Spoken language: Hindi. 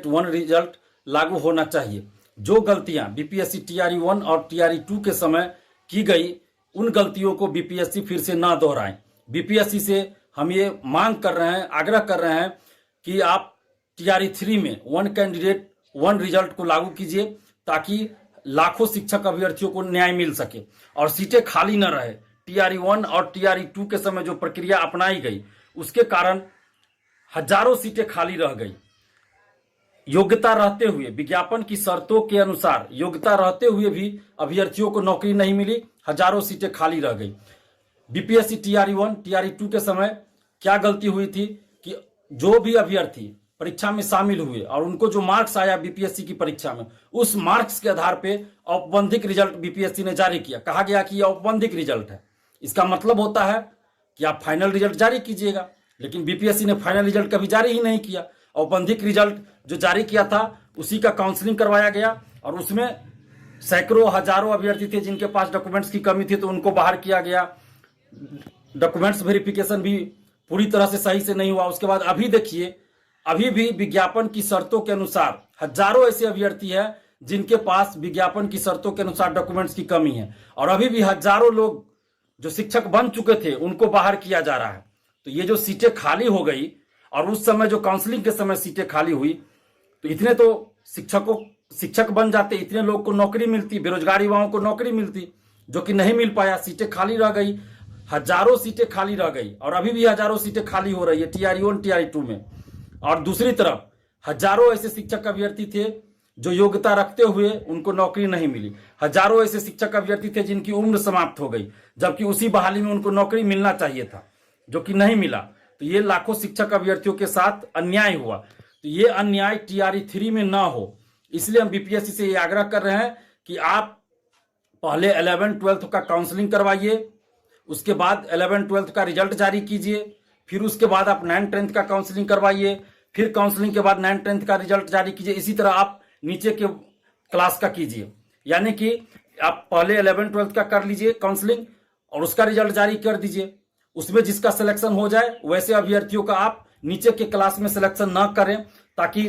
वन रिजल्ट लागू होना चाहिए। जो गलतियां बीपीएससी टीआरई 1 और टीआरई 2 के समय की गई, उन गलतियों को बीपीएससी फिर से ना दोहराएं। बीपीएससी से हम ये मांग कर रहे हैं, आग्रह कर रहे हैं कि आप टीआरई 3 में वन कैंडिडेट वन रिजल्ट को लागू कीजिए, ताकि लाखों शिक्षक अभ्यर्थियों को न्याय मिल सके और सीटें खाली न रहे। टीआरई 1 और टीआरई 2 के समय जो प्रक्रिया अपनाई गई, उसके कारण हजारों सीटें खाली रह गई। योग्यता रहते हुए, विज्ञापन की शर्तों के अनुसार योग्यता रहते हुए भी अभ्यर्थियों को नौकरी नहीं मिली, हजारों सीटें खाली रह गई। बीपीएससी टीआरई 1 टीआरई 2 के समय क्या गलती हुई थी कि जो भी अभ्यर्थी परीक्षा में शामिल हुए और उनको जो मार्क्स आया बीपीएससी की परीक्षा में, उस मार्क्स के आधार पे औपबंधिक रिजल्ट बीपीएससी ने जारी किया। कहा गया कि यह औपबंधिक रिजल्ट है। इसका मतलब होता है कि आप फाइनल रिजल्ट जारी कीजिएगा, लेकिन बीपीएससी ने फाइनल रिजल्ट कभी जारी ही नहीं किया। औपबंधिक रिजल्ट जो जारी किया था, उसी का काउंसलिंग करवाया गया और उसमें सैकड़ों हजारों अभ्यर्थी थे जिनके पास डॉक्यूमेंट्स की कमी थी, तो उनको बाहर किया गया। डॉक्यूमेंट्स वेरिफिकेशन भी पूरी तरह से सही से नहीं हुआ। उसके बाद अभी देखिए, अभी भी विज्ञापन की शर्तों के अनुसार हजारों ऐसे अभ्यर्थी हैं जिनके पास विज्ञापन की शर्तों के अनुसार डॉक्यूमेंट्स की कमी है, और अभी भी हजारों लोग जो शिक्षक बन चुके थे उनको बाहर किया जा रहा है। तो ये जो सीटें खाली हो गई और उस समय जो काउंसलिंग के समय सीटें खाली हुई, तो इतने तो शिक्षक बन जाते, इतने लोग को नौकरी मिलती, बेरोजगार युवाओं को नौकरी मिलती, जो कि नहीं मिल पाया। सीटें खाली रह गई, हजारों सीटें खाली रह गई और अभी भी हजारों सीटें खाली हो रही है टीआरई 1 टीआरई 2 में। और दूसरी तरफ हजारों ऐसे शिक्षक अभ्यर्थी थे जो योग्यता रखते हुए उनको नौकरी नहीं मिली। हजारों ऐसे शिक्षक अभ्यर्थी थे जिनकी उम्र समाप्त हो गई, जबकि उसी बहाली में उनको नौकरी मिलना चाहिए था, जो कि नहीं मिला। तो ये लाखों शिक्षक अभ्यर्थियों के साथ अन्याय हुआ। तो ये अन्याय टीआरई 3 में ना हो, इसलिए हम बीपीएससी से ये आग्रह कर रहे हैं कि आप पहले 11-12 का काउंसलिंग करवाइए, उसके बाद 11-12 का रिजल्ट जारी कीजिए, फिर उसके बाद आप 9-10 का काउंसलिंग करवाइए, फिर काउंसलिंग के बाद 9-10 का रिजल्ट जारी कीजिए। इसी तरह आप नीचे के क्लास का कीजिए, यानी कि आप पहले 11-12 का कर लीजिए काउंसलिंग और उसका रिजल्ट जारी कर दीजिए। उसमें जिसका सिलेक्शन हो जाए वैसे अभ्यर्थियों का आप नीचे के क्लास में सिलेक्शन ना करें, ताकि